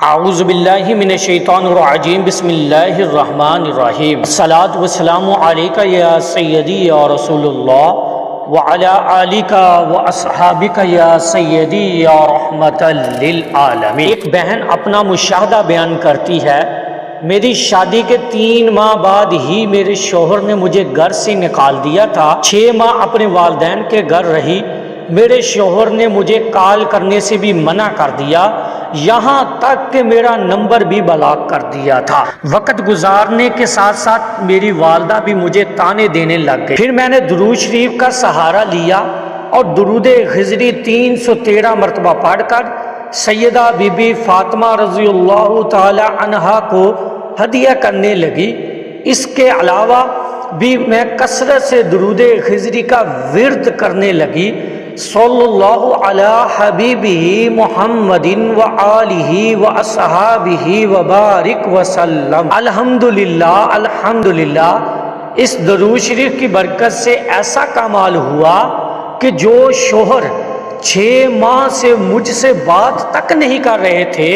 आऊज़ु बिल्लाहि मिनश्शैतानिर्रजीम बिस्मिल्लाहिर्रहमानिर्रहीम अस्सलातु वस्सलामु अलैका या सय्यदी या रसूलुल्लाह व अला आलिका व अस्हाबिका या सय्यदी या रहमतल लिल आलमीन। एक बहन अपना मुशाहदा बयान करती है, मेरी शादी के 3 माह बाद ही मेरे शोहर ने मुझे घर से निकाल दिया था। 6 माह अपने वालिदैन के घर रही। मेरे शोहर ने मुझे कॉल करने से भी मना कर दिया, यहाँ तक कि मेरा नंबर भी ब्लॉक कर दिया था। वक्त गुजारने के साथ साथ मेरी वालदा भी मुझे ताने देने लग गई। फिर मैंने दुरूद शरीफ का सहारा लिया और दुरूद खिजरी 313 मरतबा पढ़कर सैयदा बीबी फातिमा रज़ियल्लाहु ताला अन्हा को हदिया करने लगी। इसके अलावा भी मैं कसरत से दुरूद खिजरी का विर्द करने लगी। सल्लल्लाहु अला हबीबिही मुहम्मदिन व आलिही व अस्हाबिही व बारिक वसल्लम। अल्हम्दुलिल्लाह अल्हम्दुलिल्लाह। इस दुरूद शरीफ की बरकत से ऐसा कमाल हुआ कि जो शोहर 6 माह से मुझसे बात तक नहीं कर रहे थे,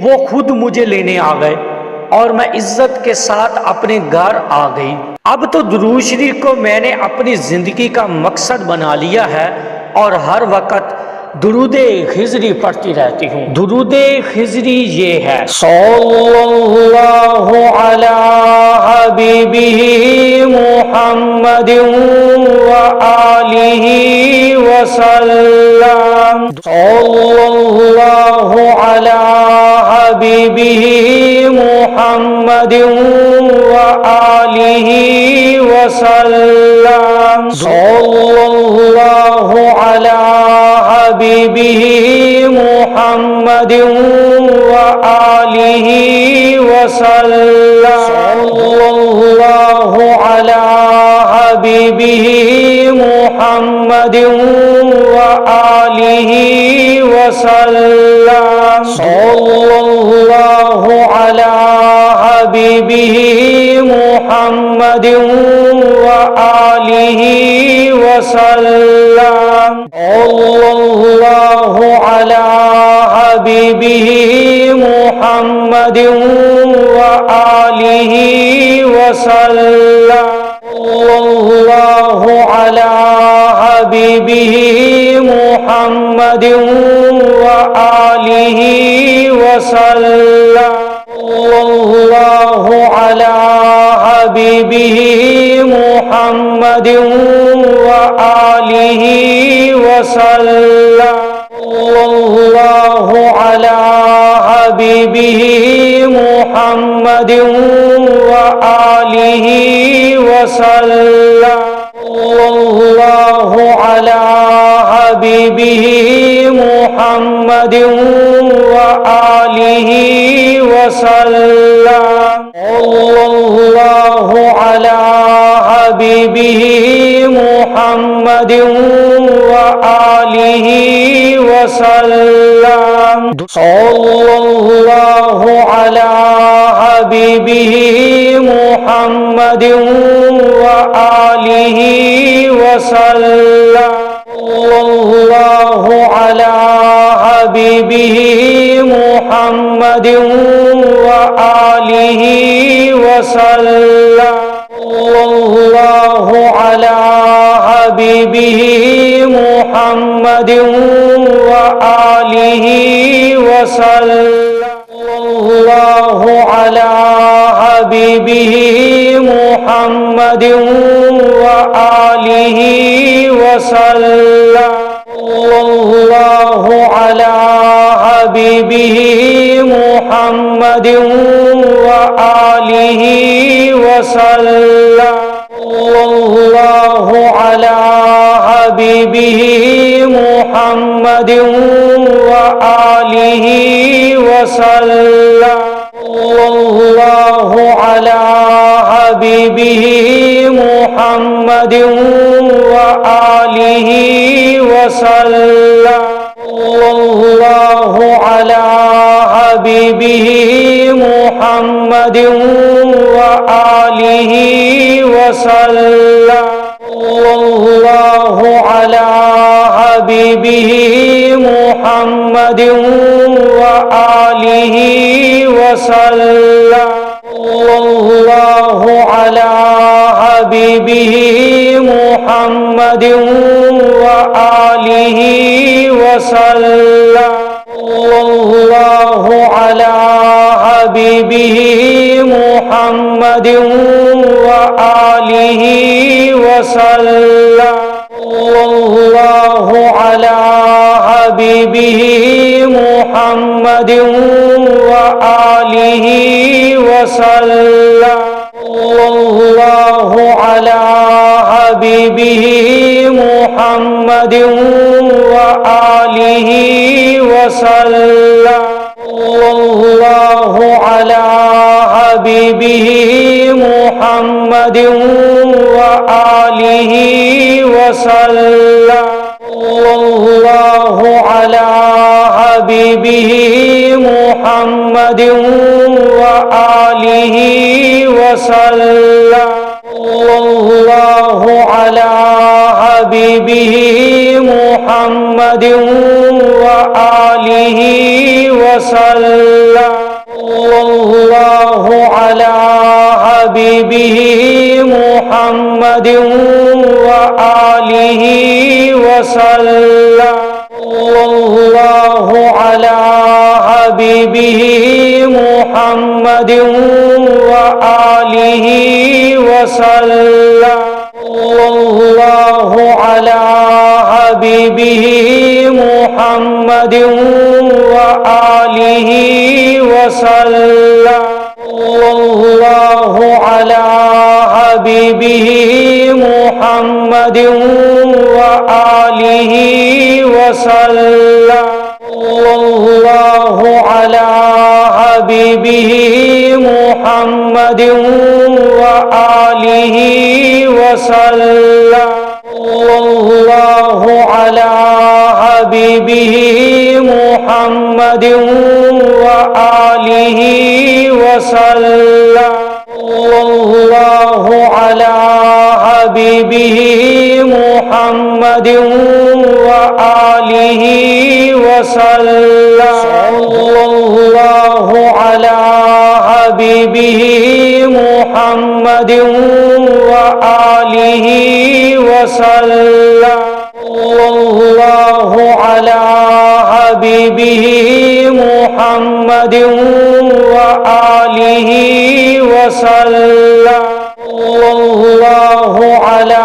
वो खुद मुझे लेने आ गए और मैं इज्जत के साथ अपने घर आ गई। अब तो दुरूद शरीफ को मैंने अपनी जिंदगी का मकसद बना लिया है और हर वक्त दुरूद खिजरी पढ़ती रहती हूँ। दुरूद खिजरी ये है, सल्लल्लाहु अला हबीबिही मुहम्मदिन व आलिही वसल्लम। सल्लल्लाहु अला हबीबिही मुहम्मदिन व आलिही वसल्लम। सल्लल्लाहु अला हबीबिही मुहम्मदिन व आलिही वसल्लम। सल्लल्लाहु अला हबीबिही मुहम्मदिन व आलिही वसल्लम। सल्लल्लाहु अला हबीबिही मुहम्मदिन व आलिही वसल्लम। सल्लल्लाहु अला हबीबिही मुहम्मदिन व आलिही वसल्लम। सल्लल्लाहु अला हबीबिही मुहम्मदिन व आलिही वसल्लम। सल्लल्लाहु अला हबीबिही मुहम्मदिन व आलिही वसल्लम। सल्लल्लाहु अला हबीबिही मुहम्मदिन व आलिही वसल्लम। सल्लल्लाहु अला हबीबिही मुहम्मदिन व आलिही वसल्लम। सल्लल्लाहु अला हबीबिही मुहम्मदिन व आलिही वसल्लम। सल्लल्लाहु अला हबीबिही मुहम्मदिन व आलिही वसल्लम। सल्लल्लाहु अला हबीबिही मुहम्मदिन व आलिही वसल्लम। सल्लल्लाहु अला हबीबिही मुहम्मदिन व आलिही वसल्लम। सल्लल्लाहु अला हबीबिही मुहम्मदिन व आलिही वसल्लम। सल्लल्लाहु अला हबीबिही मुहम्मदिन व आलिही वसल्लम। सल्लल्लाहु अला हबीबिही मुहम्मदिन व आलिही वसल्लम। सल्लल्लाहु अला हबीबिही मुहम्मदिन व आलिही वसल्लम। सल्लल्लाहु अला हबीबिही मुहम्मदिन व आलिही वसल्लम। सल्लल्लाहु अला हबीबिही मुहम्मदिन व आलिही वसल्लम। सल्लल्लाहु अला हबीबिही मुहम्मदिन व आलिही वसल्लम। सल्लल्लाहु अला हबीबिही मुहम्मदिन व आलिही वसल्लम। सल्लल्लाहु अला हबीबिही मुहम्मदिन व आलिही वसल्लम। सल्लल्लाहु अला हबीबिही मुहम्मदिन व आलिही वसल्लम। सल्लल्लाहु अला हबीबिही मुहम्मदिन व आलिही वसल्लम। सल्लल्लाहु अला हबीबिही मुहम्मदिन व आलिही वसल्लम। सल्लल्लाहु अला हबीबिही मुहम्मदिन व आलिही वसल्लम। सल्लल्लाहु अला हबीबिही मुहम्मदिन व आलिही वसल्लम। सल्लल्लाहु अला हबीबिही मुहम्मदिन व आलिही वसल्लम। सल्लल्लाहु अला हबीबिही मुहम्मदिन व आलिही वसल्लम। सल्लल्लाहु अला हबीबिही मुहम्मदिन व आलिही वसल्लम। सल्लल्लाहु अला हबीबिही मुहम्मदिन व आलिही वसल्लम। सल्लल्लाहु अला हबीबिही मुहम्मदिन व आलिही वसल्लम। सल्लल्लाहु अला हबीबिही मुहम्मदिन व आलिही वसल्लम। सल्लल्लाहु अला हबीबिही मुहम्मदिन व आलिही वसल्लम। सल्लल्लाहु अला हबीबिही मुहम्मदिन व आलिही वसल्लम। सल्लल्लाहु अला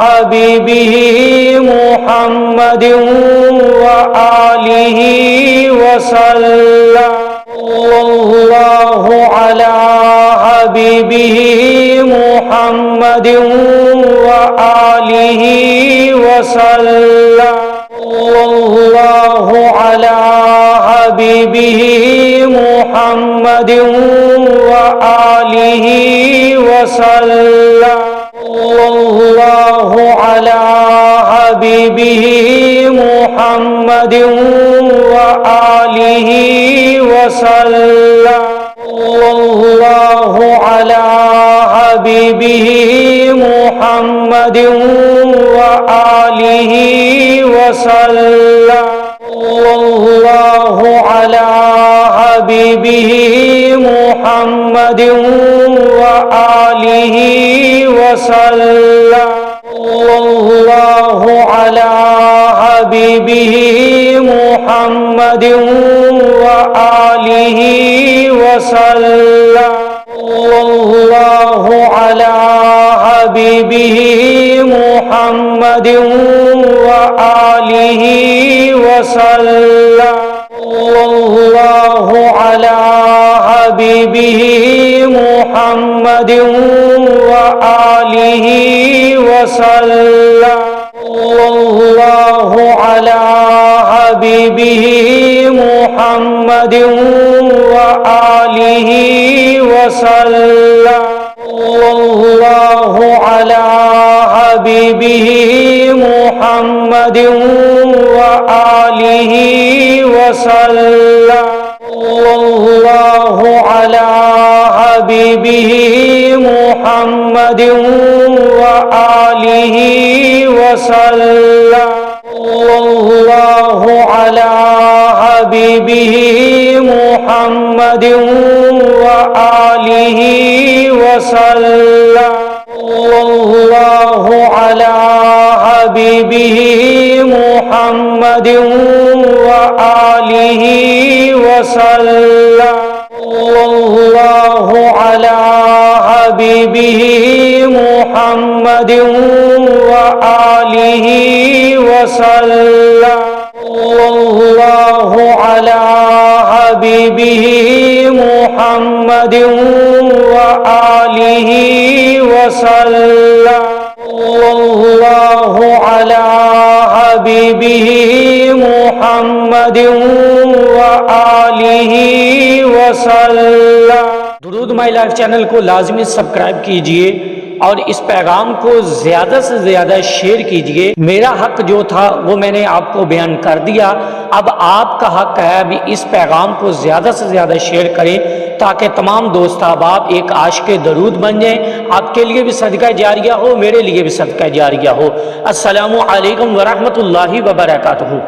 हबीबिही मुहम्मदिन व आलिही वसल्लम। सल्लल्लाहु अला हबीबिही मुहम्मदिन व आलिही वसल्लम। सल्लल्लाहु अला हबीबिही मुहम्मदिन व आलिही वसल्लम। सल्लल्लाहु अला हबीबिही मुहम्मदिन व आलिही वसल्लम। सल्लल्लाहु अला हबीबिही मुहम्मदिन व आलिही वसल्लम। सल्लल्लाहु अला हबीबिही मुहम्मदिन व आलिही वसल्लम। सल्लल्लाहु अला हबीबिही मुहम्मदिन व आलिही वसल्लम। सल्लल्लाहु अला हबीबिही मुहम्मदिन व आलिही वसल्लम। सल्लल्लाहु अला हबीबिही मुहम्मदिन व आलिही वसल्लम। सल्लल्लाहु अला हबीबिही मुहम्मदिन व आलिही वसल्लम। सल्लल्लाहु अला हबीबिही मुहम्मदिन व आलिही वसल्लम। सल्लल्लाहु अला हबीबिही मुहम्मदिन व आलिही वसल्लम। सल्लल्लाहु अला हबीबिही मुहम्मदिन व आलिहि वसल्लम। सल्लल्लाहु अला हबीबिही मुहम्मद व आलिहि वसल्लम। सल्लल्लाहु अला हबीबिही मुहम्मद व आलिहि वसल्लम। सल्लल्लाहु अला हबीबिही मुहम्मद व आलिहि वसल्लम। सल्लल्लाहु अला हबीबिही मुहम्मद व आलिहि वसल्लम। दुरूद माई लाइफ चैनल को लाजमी सब्सक्राइब कीजिए और इस पैगाम को ज्यादा से ज्यादा शेयर कीजिए। मेरा हक जो था वो मैंने आपको बयान कर दिया, अब आपका हक है अभी इस पैगाम को ज्यादा से ज्यादा शेयर करें ताकि तमाम दोस्त अहबाब एक आशिक़ दरूद बन जाएं। आपके लिए भी सदका जारिया हो, मेरे लिए भी सदका जारिया हो। अस्सलामु अलैकुम व रहमतुल्लाहि व बरकातुहू।